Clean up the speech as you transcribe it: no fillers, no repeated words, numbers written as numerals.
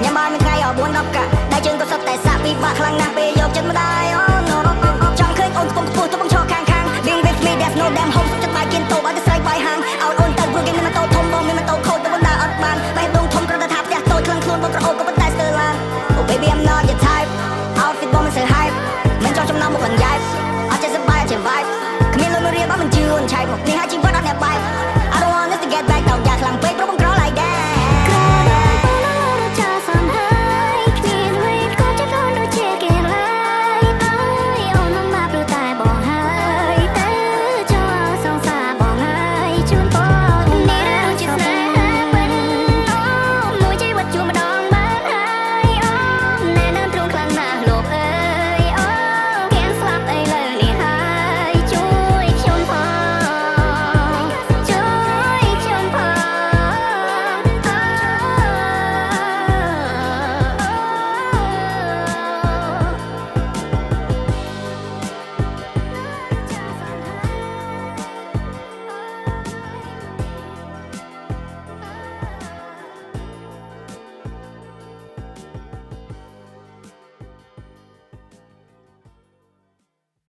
ញ៉ាំបាយមួយថ្ងៃ4 10កាក់ដៃជើងក៏សុទ្ធតែសាក់ពិបាកខ្លាំងណាស់ពេលយកចិត្តម្ដាយអូ no ចង់ឃើញអូនកំពុងខ្ពស់ទៅបងឈរខាង Being with me there's no damn hope ចិត្តបាយគៀនតូបអត់ទៅស្រីបាយហាងឲ្យអូនទៅព្រោះគេមានម៉ូតូធំបងមានម៉ូតូខូចទៅបងដើរអត់បានបេះដូងធំគ្រាន់តែថាផ្ទះតូចខ្លាំងខ្លួនបងក្រអូបក៏ប៉ុន្តែស្ទើរឡាន Oh baby I'm not